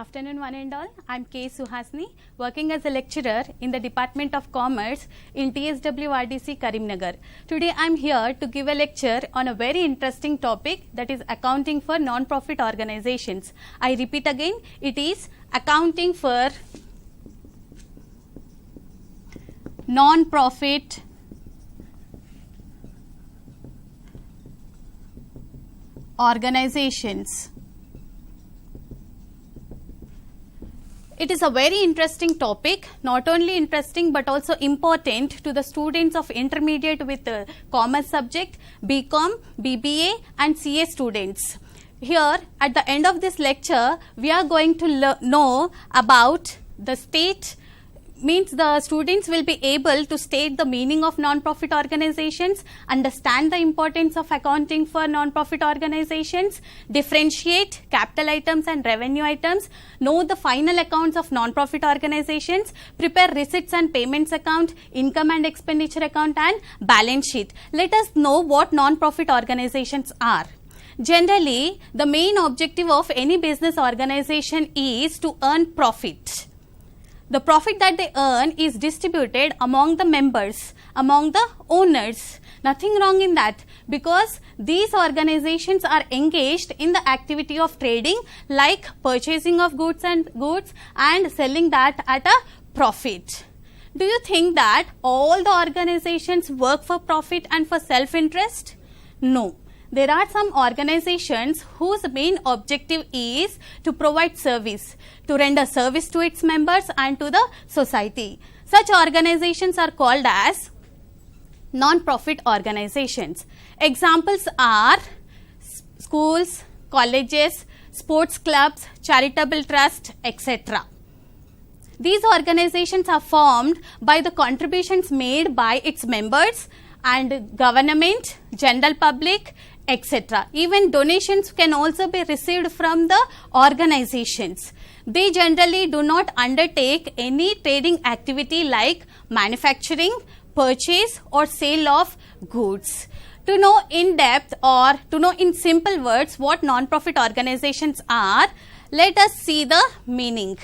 afternoon, one and all. I'm K. Suhasini, working as a lecturer in the Department of Commerce in TSWRDC Karimnagar. Today, I'm here to give a lecture on a very interesting topic, that is accounting for non-profit organizations. I repeat again, it is accounting for non-profit organizations. It is a very interesting topic, not only interesting but also important to the students of intermediate with the commerce subject, BCom, BBA and CA students. Here at the end of this lecture, we are going to know about the state, means the students will be able to state the meaning of non-profit organizations, understand the importance of accounting for non-profit organizations, differentiate capital items and revenue items, know the final accounts of non-profit organizations, prepare receipts and payments account, income and expenditure account and balance sheet. Let us know what non-profit organizations are. Generally, the main objective of any business organization is to earn profit. The profit that they earn is distributed among the members, among the owners. Nothing wrong in that, because these organizations are engaged in the activity of trading, like purchasing of goods and selling that at a profit. Do you think that all the organizations work for profit and for self-interest? No. There are some organizations whose main objective is to provide service, to render service to its members and to the society. Such organizations are called as non-profit organizations. Examples are schools, colleges, sports clubs, charitable trusts, etc. These organizations are formed by the contributions made by its members and government, general public, etc. Even donations can also be received from the organizations. They generally do not undertake any trading activity like manufacturing, purchase or sale of goods. To know in depth or to know in simple words what non-profit organizations are, let us see the meaning.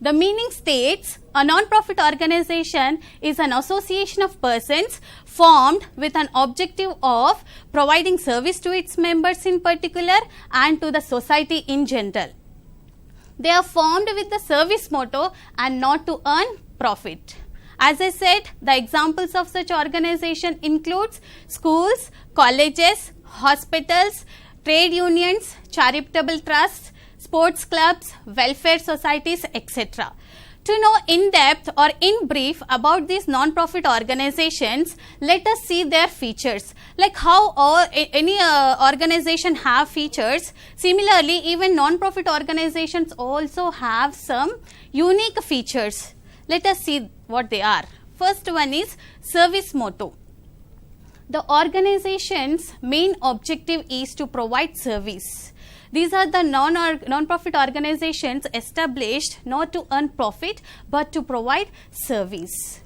The meaning states, a non-profit organization is an association of persons formed with an objective of providing service to its members in particular and to the society in general. They are formed with the service motto and not to earn profit. As I said, the examples of such organization includes schools, colleges, hospitals, trade unions, charitable trusts, sports clubs, welfare societies, etc. To know in depth or in brief about these non-profit organizations, let us see their features. Like how any organization have features, similarly even non-profit organizations also have some unique features. Let us see what they are. First one is service motto. The organization's main objective is to provide service. These are the non-profit organizations established not to earn profit but to provide service.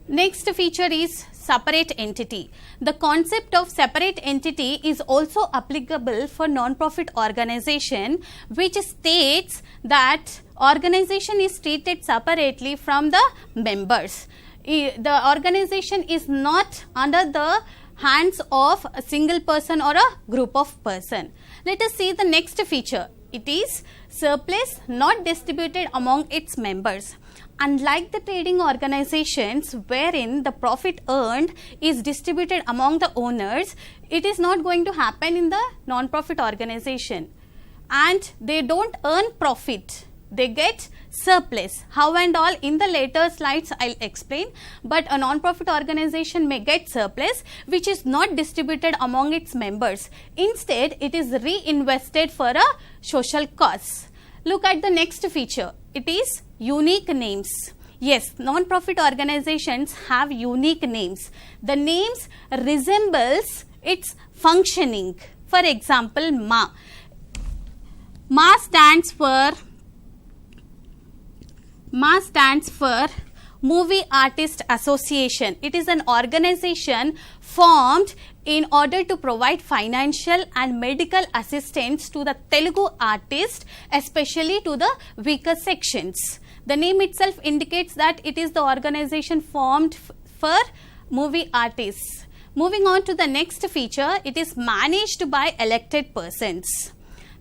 Next feature is separate entity. The concept of separate entity is also applicable for non-profit organization, which states that organization is treated separately from the members. The organization is not under the hands of a single person or a group of person. Let us see the next feature. It is surplus not distributed among its members. Unlike the trading organizations wherein the profit earned is distributed among the owners, it is not going to happen in the non-profit organization. And they don't earn profit. They get surplus. How and all in the later slides I'll explain, but a non-profit organization may get surplus which is not distributed among its members. Instead, it is reinvested for a social cause. Look at the next feature. It is unique names. Yes, non-profit organizations have unique names. The names resembles its functioning. For example, MA. MA stands for Movie Artist Association. It is an organization formed in order to provide financial and medical assistance to the Telugu artists, especially to the weaker sections. The name itself indicates that it is the organization formed for movie artists. Moving on to the next feature, it is managed by elected persons.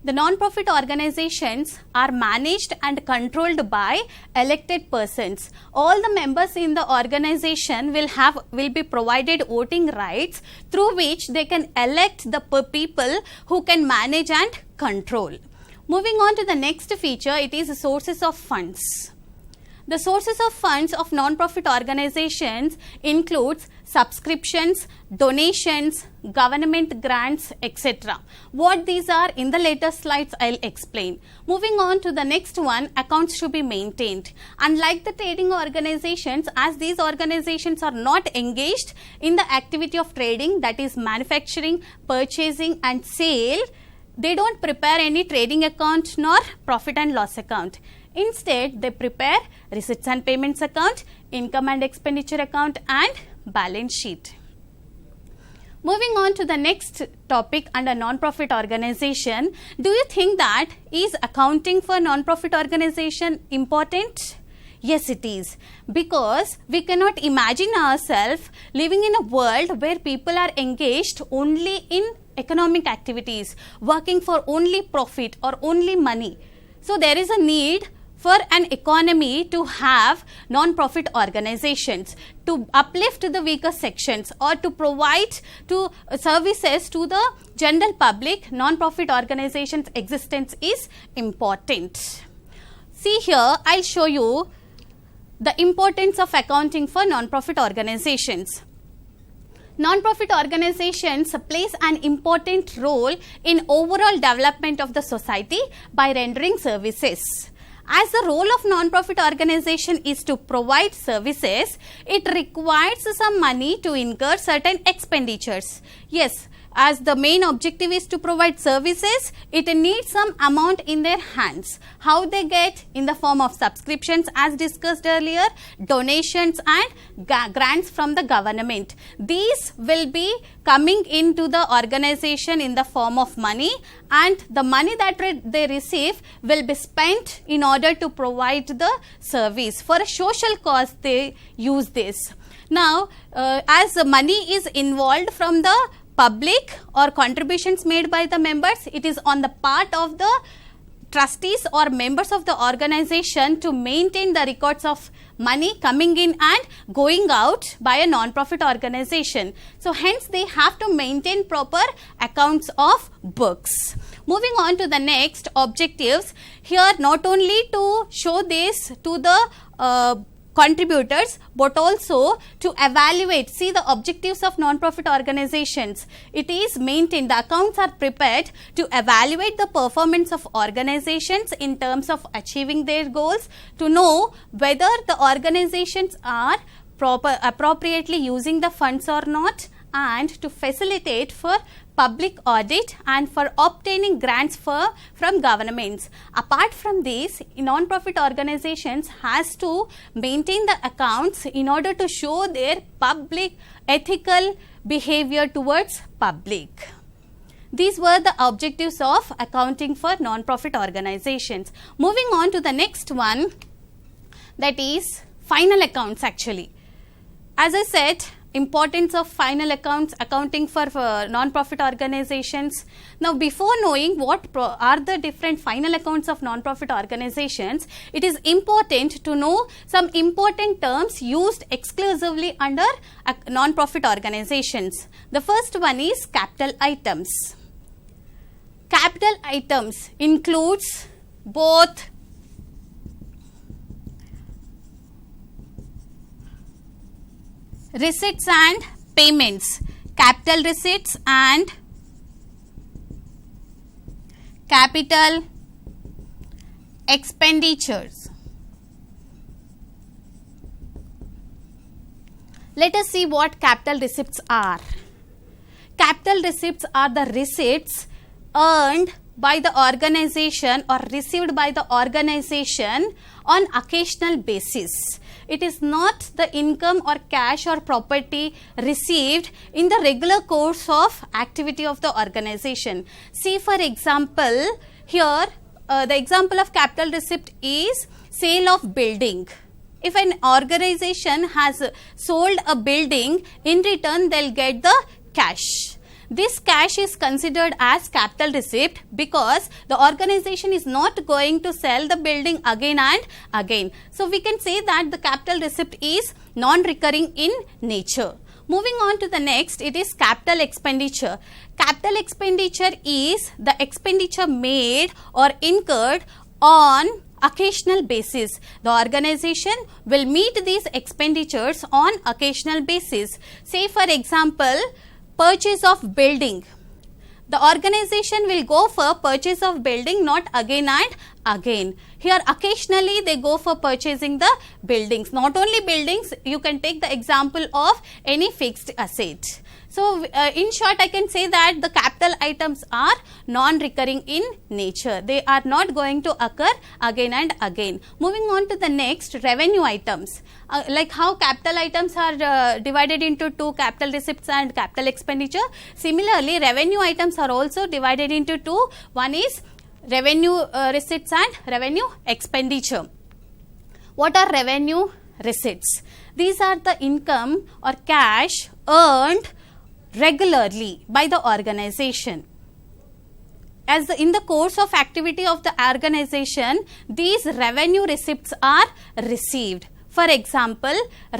The non-profit organizations are managed and controlled by elected persons. All the members in the organization will be provided voting rights through which they can elect the people who can manage and control. Moving on to the next feature, it is sources of funds. The sources of funds of non-profit organizations includes subscriptions, donations, government grants, etc. What these are in the later slides I'll explain. Moving on to the next one, accounts should be maintained. Unlike the trading organizations, as these organizations are not engaged in the activity of trading, that is manufacturing, purchasing and sale, they don't prepare any trading account nor profit and loss account. Instead, they prepare receipts and payments account, income and expenditure account and balance sheet. Moving on to the next topic under non-profit organization, do you think that is accounting for non-profit organization important? Yes, it is, because we cannot imagine ourselves living in a world where people are engaged only in economic activities, working for only profit or only money. So there is a need for an economy to have non-profit organizations to uplift the weaker sections or to provide services to the general public. Non-profit organizations' existence is important. See here, I'll show you the importance of accounting for non-profit organizations. Non-profit organizations plays an important role in overall development of the society by rendering services. As the role of non-profit organization is to provide services, it requires some money to incur certain expenditures. Yes, as the main objective is to provide services, it needs some amount in their hands. How they get? In the form of subscriptions as discussed earlier, donations and grants from the government. These will be coming into the organization in the form of money, and the money that they receive will be spent in order to provide the service. For a social cause, they use this. Now, as the money is involved from the public or contributions made by the members, it is on the part of the trustees or members of the organization to maintain the records of money coming in and going out by a non-profit organization. So hence they have to maintain proper accounts of books. Moving on to the next objectives, here not only to show this to the contributors but also to evaluate. See the objectives of non-profit organizations. It is maintained, the accounts are prepared to evaluate the performance of organizations in terms of achieving their goals, to know whether the organizations are appropriately using the funds or not, and to facilitate for public audit and for obtaining grants from governments. Apart from this, non-profit organizations has to maintain the accounts in order to show their public ethical behavior towards public. These were the objectives of accounting for non-profit organizations. Moving on to the next one, that is final accounts actually. As I said, importance of final accounts, accounting for non-profit organizations. Now, before knowing what are the different final accounts of non-profit organizations, it is important to know some important terms used exclusively under non-profit organizations. The first one is capital items. Capital items includes both receipts and payments, capital receipts and capital expenditures. Let us see what capital receipts are. Capital receipts are the receipts earned by the organization or received by the organization on occasional basis. It is not the income or cash or property received in the regular course of activity of the organization. See, for example, here the example of capital receipt is sale of building. If an organization has sold a building, in return they will get the cash. This cash is considered as capital receipt because the organization is not going to sell the building again and again. So, we can say that the capital receipt is non-recurring in nature. Moving on to the next, it is capital expenditure. Capital expenditure is the expenditure made or incurred on occasional basis. The organization will meet these expenditures on occasional basis. Say, for example, purchase of building. The organization will go for purchase of building not again and again. Here occasionally they go for purchasing the buildings. Not only buildings, you can take the example of any fixed asset. So, in short, I can say that the capital items are non-recurring in nature. They are not going to occur again and again. Moving on to the next, revenue items. Like how capital items are divided into two, capital receipts and capital expenditure. Similarly, revenue items are also divided into two. One is revenue receipts and revenue expenditure. What are revenue receipts? These are the income or cash earned regularly by the organization. As in the course of activity of the organization, these revenue receipts are received. For example,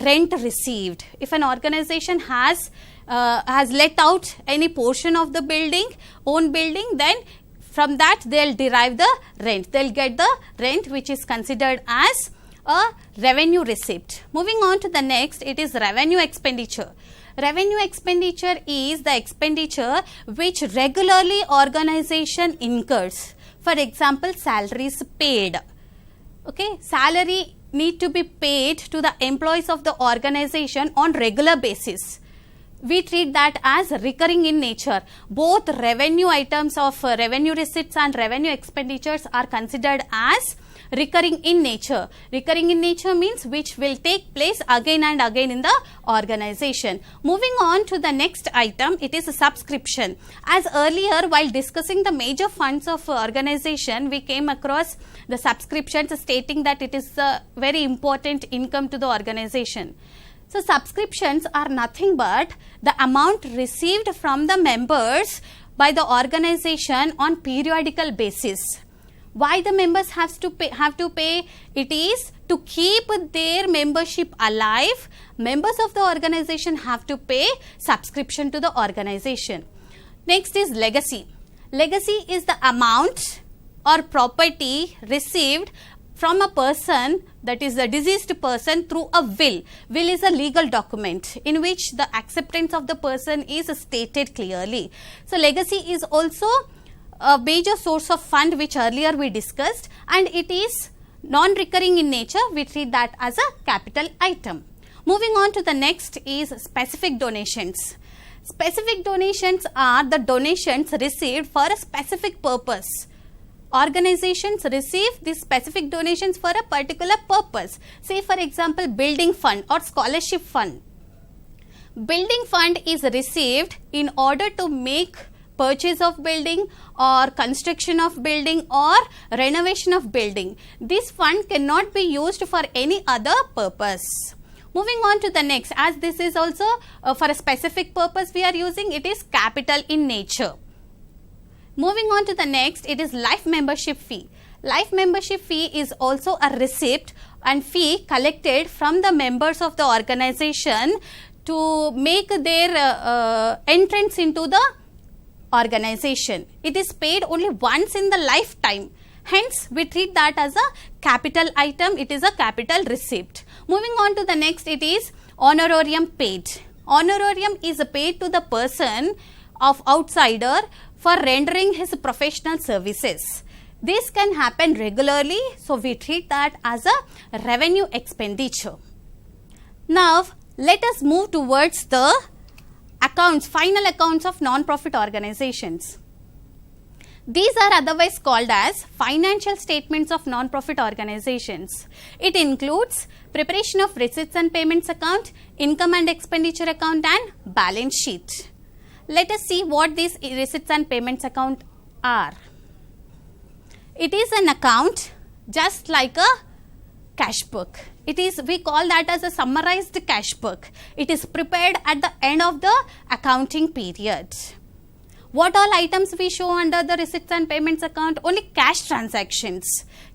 rent received. If an organization has let out any portion of the building, own building, then from that they will derive the rent. They will get the rent, which is considered as a revenue receipt. Moving on to the next, it is revenue expenditure. Revenue expenditure is the expenditure which regularly organization incurs. For example, salaries paid. Okay, salary need to be paid to the employees of the organization on regular basis. We treat that as recurring in nature. Both revenue items of revenue receipts and revenue expenditures are considered as recurring in nature. Recurring in nature means which will take place again and again in the organization. Moving on to the next item, it is a subscription. As earlier, while discussing the major funds of organization, we came across the subscriptions stating that it is a very important income to the organization. So, subscriptions are nothing but the amount received from the members by the organization on periodical basis. Why the members have to pay? It is to keep their membership alive. Members of the organization have to pay subscription to the organization. Next is legacy. Legacy is the amount or property received from a person, that is a deceased person, through a will. Will is a legal document in which the acceptance of the person is stated clearly. So, legacy is also a major source of fund which earlier we discussed, and it is non-recurring in nature. We treat that as a capital item. Moving on to the next is specific donations. Specific donations are the donations received for a specific purpose. Organizations receive these specific donations for a particular purpose. Say for example, building fund or scholarship fund. Building fund is received in order to make purchase of building or construction of building or renovation of building. This fund cannot be used for any other purpose. Moving on to the next, as this is also for a specific purpose we are using, it is capital in nature. Moving on to the next, it is life membership fee. Life membership fee is also a receipt and fee collected from the members of the organization to make their entrance into the organization. It is paid only once in the lifetime. Hence, we treat that as a capital item. It is a capital receipt. Moving on to the next, it is honorarium paid. Honorarium is paid to the person of outsider for rendering his professional services. This can happen regularly, so we treat that as a revenue expenditure. Now, let us move towards the accounts, final accounts of non-profit organizations. These are otherwise called as financial statements of non-profit organizations. It includes preparation of receipts and payments account, income and expenditure account and balance sheet. Let us see what these receipts and payments account are. It is an account just like a cash book. We call that as a summarized cash book. It is prepared at the end of the accounting period. What all items we show under the receipts and payments account? Only cash transactions.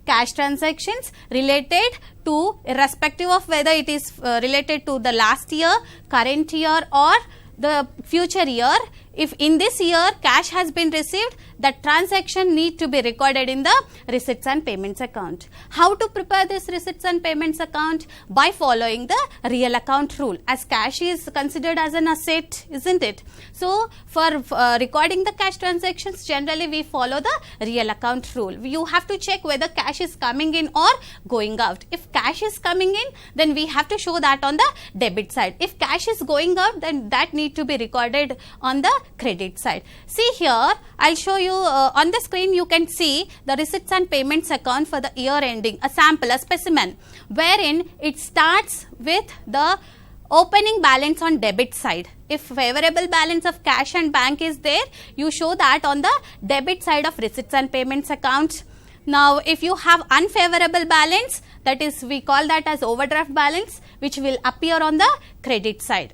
Cash transactions related to, irrespective of whether it is related to the last year, current year or the future year. If in this year cash has been received, that transaction need to be recorded in the receipts and payments account. How to prepare this receipts and payments account? By following the real account rule, as cash is considered as an asset, isn't it? So for recording the cash transactions, generally we follow the real account rule. You have to check whether cash is coming in or going out. If cash is coming in, then we have to show that on the debit side. If cash is going out, then that need to be recorded on the credit side. See here, I'll show you on the screen. You can see the receipts and payments account for the year ending, a sample, a specimen, wherein it starts with the opening balance on debit side. If favorable balance of cash and bank is there, you show that on the debit side of receipts and payments account. Now, if you have unfavorable balance, that is, we call that as overdraft balance, which will appear on the credit side.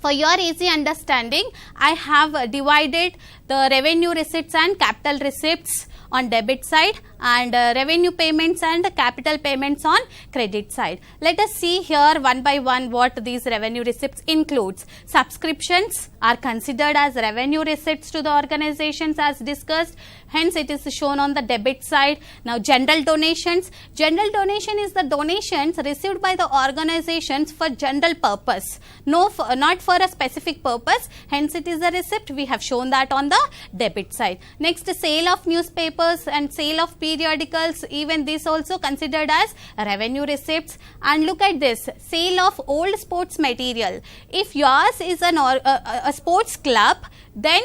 For your easy understanding, I have divided the revenue receipts and capital receipts on debit side and revenue payments and capital payments on credit side. Let us see here one by one what these revenue receipts includes. Subscriptions are considered as revenue receipts to the organizations as discussed. Hence, it is shown on the debit side. Now, general donations. General donation is the donations received by the organizations for general purpose. Not for a specific purpose. Hence, it is a receipt. We have shown that on the debit side. Next, sale of newspapers and sale of periodicals. Even this also considered as revenue receipts. And look at this. Sale of old sports material. If yours is a sports club, then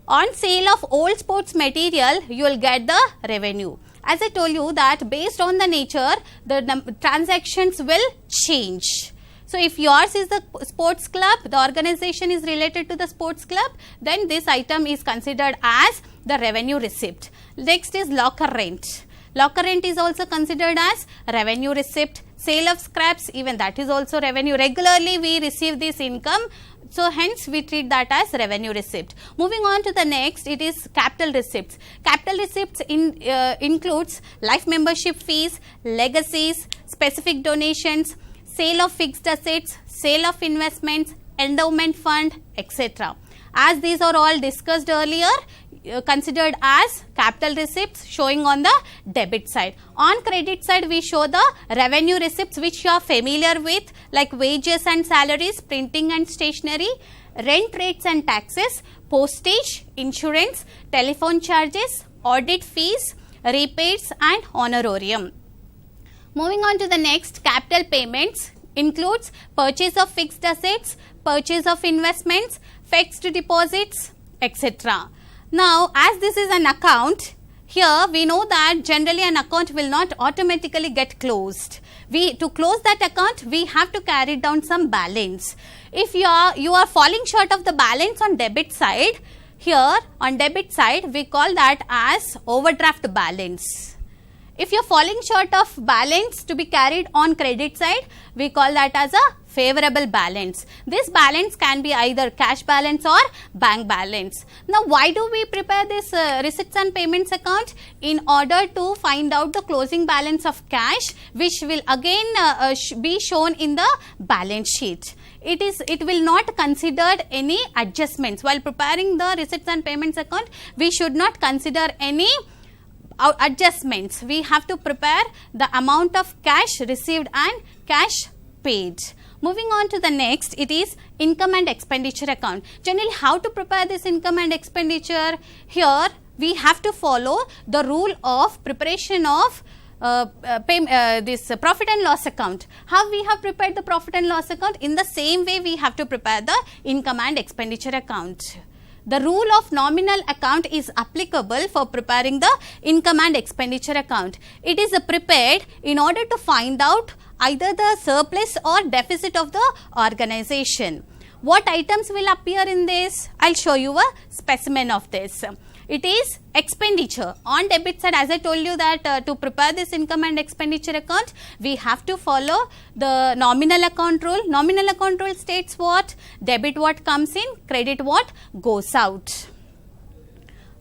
on sale of old sports material, you will get the revenue. As I told you that based on the nature, the transactions will change. So, if yours is the sports club, the organization is related to the sports club, then this item is considered as the revenue receipt. Next is locker rent. Locker rent is also considered as revenue receipt. Sale of scraps, even that is also revenue. Regularly we receive this income. So, hence we treat that as revenue receipt. Moving on to the next, it is capital receipts. Capital receipts includes life membership fees, legacies, specific donations, sale of fixed assets, sale of investments, endowment fund, etc. As these are all discussed earlier, considered as capital receipts showing on the debit side. On credit side, we show the revenue receipts which you are familiar with, like wages and salaries, printing and stationery, rent rates and taxes, postage, insurance, telephone charges, audit fees, repairs and honorarium. Moving on to the next, capital payments includes purchase of fixed assets, purchase of investments, fixed deposits, etc. Now, as this is an account, here we know that generally an account will not automatically get closed. To close that account, we have to carry down some balance. If you are falling short of the balance on debit side, here on debit side we call that as overdraft balance. If you are falling short of balance to be carried on credit side, we call that as a favorable balance. This balance can be either cash balance or bank balance. Now, why do we prepare this receipts and payments account? In order to find out the closing balance of cash, which will again be shown in the balance sheet. It will not consider any adjustments. While preparing the receipts and payments account, we should not consider any adjustments. We have to prepare the amount of cash received and cash paid. Moving on to the next, it is income and expenditure account. Generally, how to prepare this income and expenditure? Here, we have to follow the rule of preparation of this profit and loss account. How we have prepared the profit and loss account? In the same way, we have to prepare the income and expenditure account. the rule of nominal account is applicable for preparing the income and expenditure account. It is prepared in order to find out either the surplus or deficit of the organization. What items will appear in this? I'll show you a specimen of this. It is expenditure. On debit side, as I told you that to prepare this income and expenditure account, we have to follow the nominal account rule. Nominal account rule states what? Debit what comes in, credit what goes out.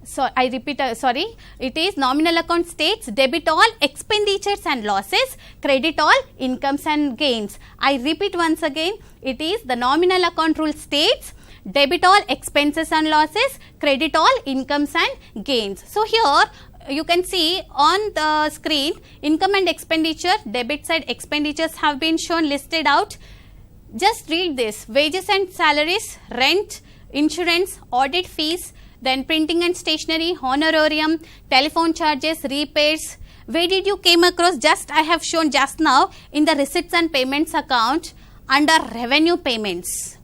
So, I repeat, it is nominal account states debit all expenditures and losses, credit all incomes and gains. I repeat once again, it is the nominal account rule states debit all expenses and losses, credit all incomes and gains. So, here you can see on the screen income and expenditure, debit side expenditures have been shown listed out. Just read this: wages and salaries, rent, insurance, audit fees, then printing and stationery, honorarium, telephone charges, repairs. Where did you came across? Just I have shown just now in the receipts and payments account under revenue payments.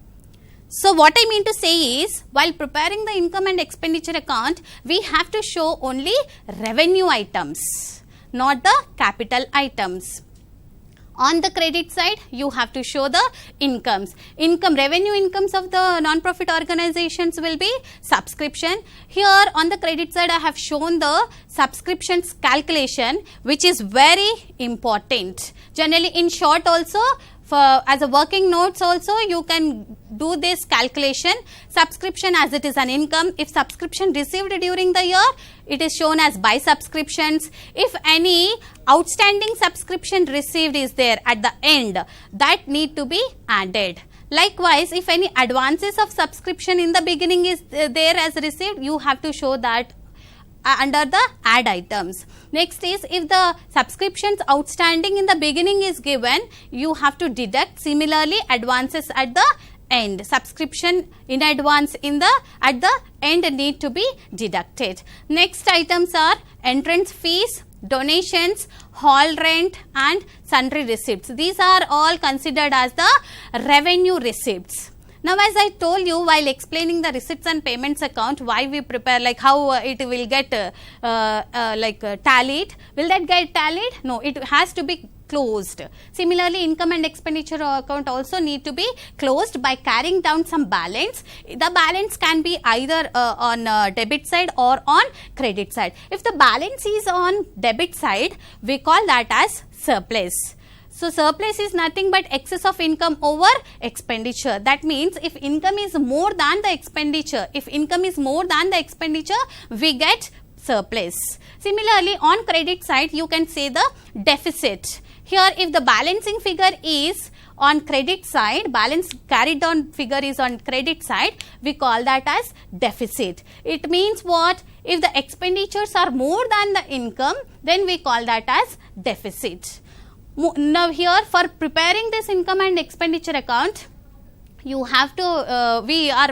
So, what I mean to say is, while preparing the income and expenditure account, we have to show only revenue items, not the capital items. On the credit side, you have to show the incomes. Revenue incomes of the non-profit organizations will be subscription. Here on the credit side, I have shown the subscriptions calculation, which is very important. Generally, in short also, as a working notes also, you can do this calculation. Subscription as it is an income. If subscription received during the year, it is shown as by subscriptions. If any outstanding subscription received is there at the end, that need to be added. Likewise, if any advances of subscription in the beginning is there as received, you have to show that under the add items. Next is, if the subscriptions outstanding in the beginning is given, you have to deduct similarly advances at the end. Subscription in advance at the end need to be deducted. Next items are entrance fees, donations, hall rent and sundry receipts. These are all considered as the revenue receipts. Now, as I told you while explaining the receipts and payments account, why we prepare, like how it will get tallied. Will that get tallied? No, it has to be closed. Similarly, income and expenditure account also need to be closed by carrying down some balance. The balance can be either on debit side or on credit side. If the balance is on debit side, we call that as surplus. So, surplus is nothing but excess of income over expenditure. That means, if income is more than the expenditure, we get surplus. Similarly, on credit side, you can say the deficit. Here, if the balancing figure is on credit side, balance carried down figure is on credit side, we call that as deficit. It means what? If the expenditures are more than the income, then we call that as deficit. Now, here for preparing this income and expenditure account, you have to we have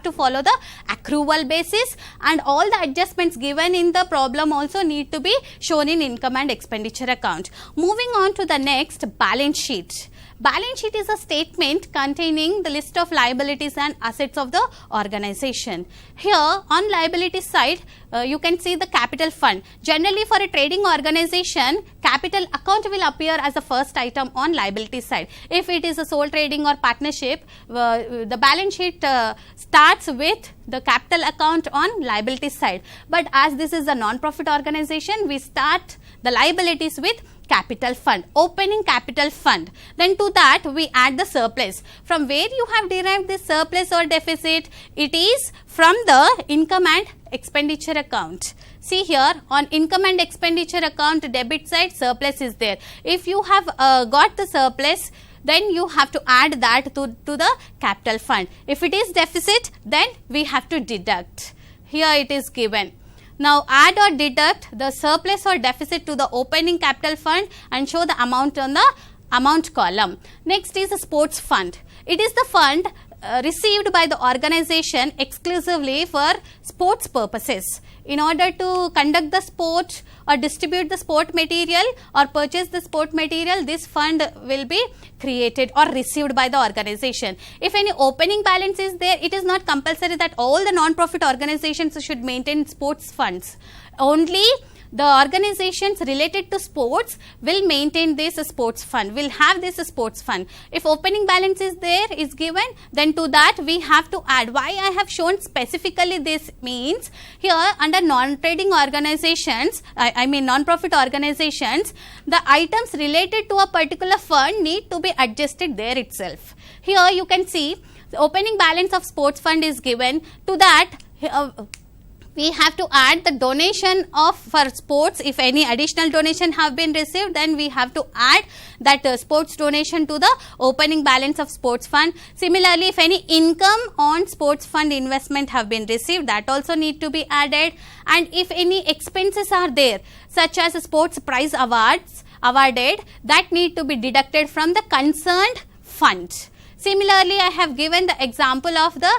to follow the accrual basis, and all the adjustments given in the problem also need to be shown in income and expenditure account. Moving on to the next, balance sheet. Balance sheet is a statement containing the list of liabilities and assets of the organization. Here on liability side, you can see the capital fund. Generally, for a trading organization, capital account will appear as the first item on liability side. If it is a sole trading or partnership, the balance sheet starts with the capital account on liability side. But as this is a non-profit organization, we start the liabilities with capital fund, opening capital fund. Then to that we add the surplus. From where you have derived this surplus or deficit? It is from the income and expenditure account. See here, on income and expenditure account debit side, surplus is there. If you have got the surplus, then you have to add that to the capital fund. If it is deficit, then we have to deduct. Here it is given. Now, add or deduct the surplus or deficit to the opening capital fund and show the amount on the amount column. Next is a sports fund. It is the fund received by the organization exclusively for sports purposes. In order to conduct the sport or distribute the sport material or purchase the sport material, this fund will be created or received by the organization. If any opening balance is there, it is not compulsory that all the non-profit organizations should maintain sports funds. Only the organizations related to sports will maintain this sports fund, will have this sports fund. If opening balance is there, is given, then to that we have to add. Why I have shown specifically this means, here under non-trading organizations, I mean non-profit organizations, the items related to a particular fund need to be adjusted there itself. Here you can see the opening balance of sports fund is given. To that, we have to add the donation of for sports. If any additional donation have been received, then we have to add that sports donation to the opening balance of sports fund. Similarly, if any income on sports fund investment have been received, that also need to be added. And if any expenses are there, such as sports prize awards awarded, that need to be deducted from the concerned fund. Similarly, I have given the example of the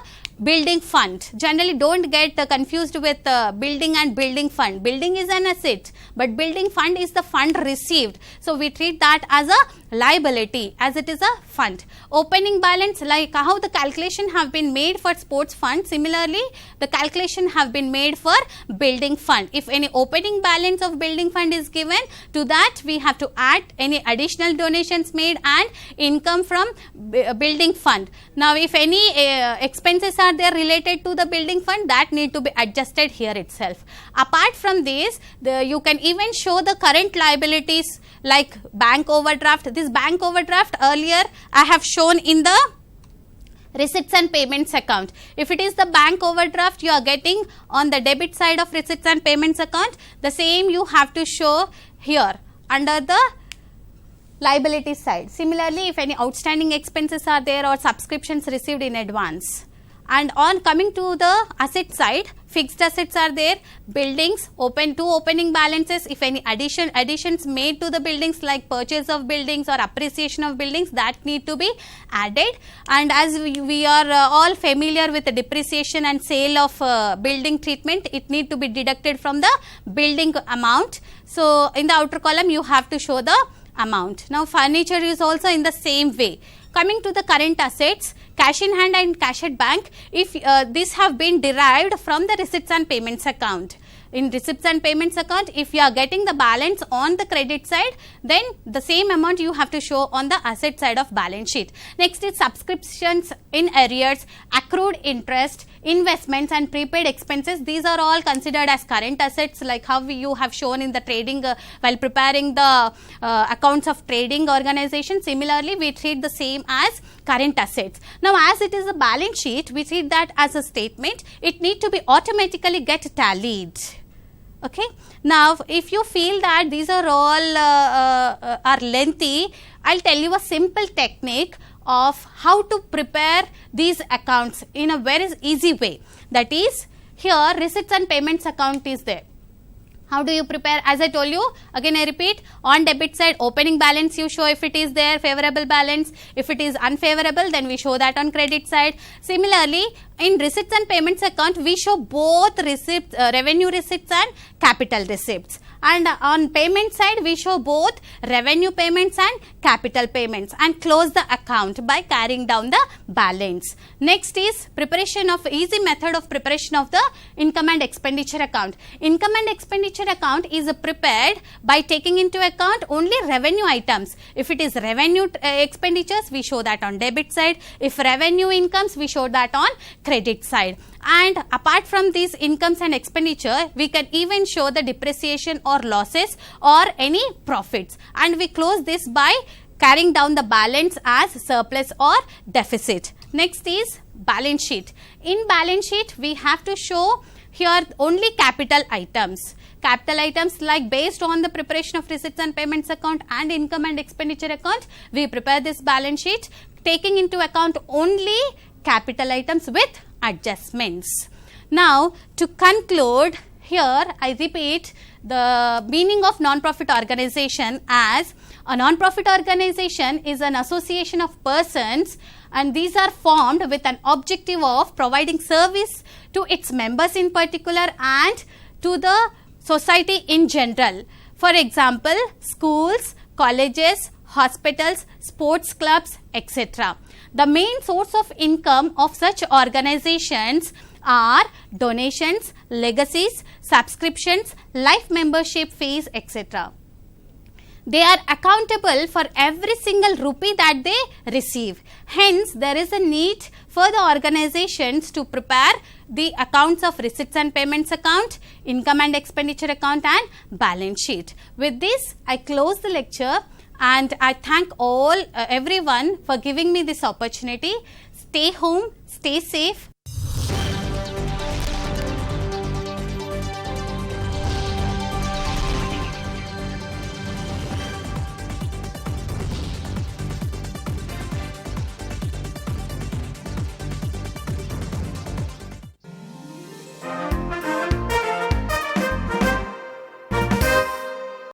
building fund. Generally, don't get confused with building and building fund. Building is an asset, but building fund is the fund received. So, we treat that as a liability, as it is a fund. Opening balance, like how the calculation have been made for sports fund, similarly, the calculation have been made for building fund. If any opening balance of building fund is given, to that we have to add any additional donations made and income from building fund. Now, if any expenses are there related to the building fund, that need to be adjusted here itself. Apart from this, you can even show the current liabilities like bank overdraft. This bank overdraft earlier I have shown in the receipts and payments account. If it is the bank overdraft you are getting on the debit side of receipts and payments account, the same you have to show here under the liability side. Similarly, if any outstanding expenses are there or subscriptions received in advance. And on coming to the asset side, fixed assets are there, buildings, two opening balances. If any additions made to the buildings like purchase of buildings or appreciation of buildings, that need to be added. And as we are all familiar with the depreciation and sale of building treatment, it need to be deducted from the building amount. So, in the outer column you have to show the amount. Now, furniture is also in the same way. Coming to the current assets, cash in hand and cash at bank, if this have been derived from the receipts and payments account. In receipts and payments account, if you are getting the balance on the credit side, then the same amount you have to show on the asset side of balance sheet. Next is subscriptions in arrears, accrued interest, investments and prepaid expenses. These are all considered as current assets, like how you have shown in the trading while preparing the accounts of trading organization. Similarly, we treat the same as current assets. Now, as it is a balance sheet, we treat that as a statement. It need to be automatically get tallied. Okay. Now, if you feel that these are all are lengthy, I'll tell you a simple technique of how to prepare these accounts in a very easy way. That is, here receipts and payments account is there. How do you prepare? As I told you, again I repeat, on debit side opening balance you show if it is there, favorable balance. If it is unfavorable, then we show that on credit side. Similarly, in receipts and payments account, we show both receipts, revenue receipts and capital receipts. And on payment side, we show both revenue payments and capital payments and close the account by carrying down the balance. Next is preparation of easy method of preparation of the income and expenditure account. Income and expenditure account is prepared by taking into account only revenue items. If it is revenue expenditures, we show that on debit side. If revenue incomes, we show that on credit side. And apart from these incomes and expenditure, we can even show the depreciation or losses or any profits. And we close this by carrying down the balance as surplus or deficit. Next is balance sheet. In balance sheet, we have to show here only capital items. Capital items like based on the preparation of receipts and payments account and income and expenditure account, we prepare this balance sheet taking into account only capital items with adjustments. Now, to conclude, here I repeat the meaning of non-profit organization as a non-profit organization is an association of persons and these are formed with an objective of providing service to its members in particular and to the society in general. For example, schools, colleges, hospitals, sports clubs, etc. The main source of income of such organizations are donations, legacies, subscriptions, life membership fees, etc. They are accountable for every single rupee that they receive. Hence, there is a need for the organizations to prepare the accounts of receipts and payments account, income and expenditure account and balance sheet. With this, I close the lecture and I thank everyone for giving me this opportunity. Stay home, stay safe